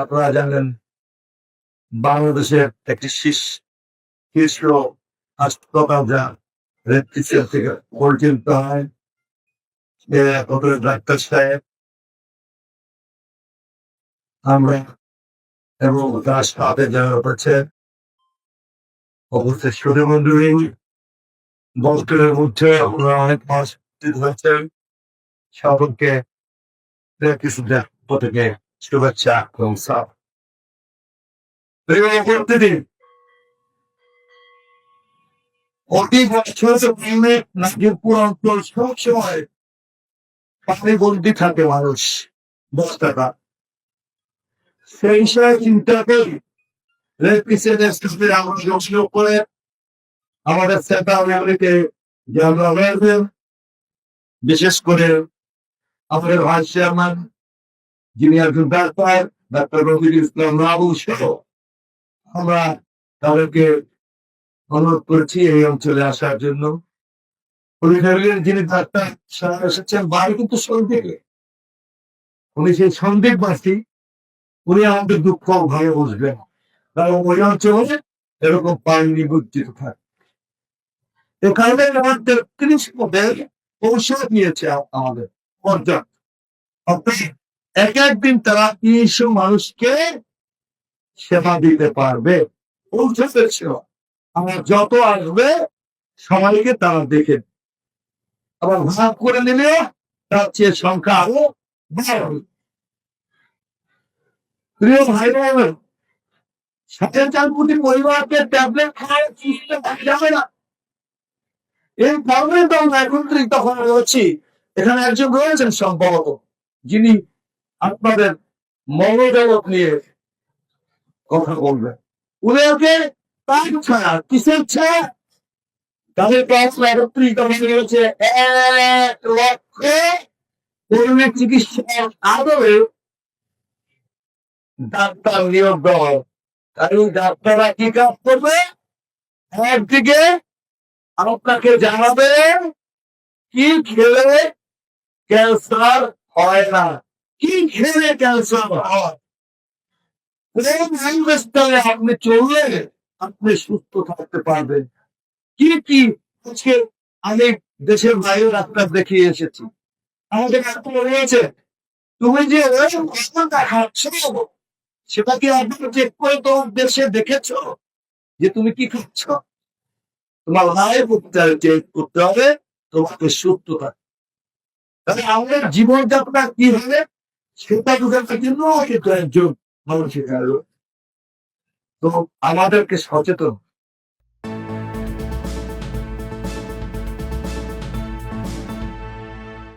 আপনারা জানেন বাংলাদেশের একটি শীর্ষ হাসপাতাল যা রেড থেকে পরিচালিত হয় ডাক্তার সাহেব আমরা এবং তার সাথে যারা রয়েছে অবশ্যই সুধীমন্ডলী বছরের মধ্যে আমরা অনেক মাস হয়েছেন সকলকে থেকে শুভেচ্ছা এবং সাপ প্রতিদিন অতি বছর নাজিরপুর অঞ্চল সবসময় পানিবন্দী থাকে মানুষ বস্তাটা সেই হিসাবে চিন্তা করি আমরা যোগ করে আমাদের সেন্টারকে বিশেষ করে আমাদের ভাইস চেয়ারম্যান যিনি একজন ডাক্তার রফিকুল ইসলাম রাবু সহ আমরা তাদেরকে অনুরোধ করেছি এই অঞ্চলে আসার জন্য। যিনি ডাক্তার এসেছেন বাড়ি কিন্তু সন্দেহে উনি সেই সন্দেহবাসী উনি আমাদের দুঃখ ভাবে বুঝবেন কারণ ওই অঞ্চলে এরকম পানি নিবজ্জিত থাকে। এখানে আমাদের ৩০ পদের ঔষধ নিয়েছে আমাদের পর্যাপ্ত এক একদিন তারা ৩০০ মানুষকে সেবা দিতে পারবে ঔষধের সেবা। আমার যত আসবে সবাইকে তারা দেখে আবার ভাগ করে নিলে তার চেয়ে সংখ্যা আরো বাড়বে। প্রিয় ভাই বোন, ষাটের চারপুটি পরিবারকে ট্যাবলেট খাওয়ার চিন্তা যাবে না। এই কারণে তো আমরা একত্রিত হয়ে রয়েছি। এখানে একজন রয়েছেন সম্ভবত যিনি আপনাদের মনোজগৎ নিয়ে কথা বলবেন। উনাকে তার ছাড়া কিসের ছাড়া তাদের প্রশ্ন একত্রিত হয়ে রয়েছে ১ লক্ষ কর্মী চিকিৎসার আদরে ডাক্তার নিয়োগ দেওয়া। কারণ ডাক্তাররা কি কাজ করবে? একদিকে আপনাকে জানাবেন কি খেলে ক্যান্সার হয় না, কি খেলে ক্যান্সার হয়, আপনি চললে আপনি সুস্থ থাকতে পারবেন। কি কি আজকে আমি দেশের বাইরে ডাক্তার দেখিয়ে এসেছি, আমাদের ডাক্তার রয়েছে তুমি যে খাচ্ছ সেটা কি আপনি চেক করে তোমার দেশে দেখেছ যে তুমি কি খাচ্ছ? তোমার লাইফ চেক করতে হবে তোমাকে সুস্থ থাকতে। তাহলে আমাদের জীবনযাত্রা কি হবে সেটা বোঝার জন্য কিন্তু একজন মানুষের তো আমাদেরকে সচেতন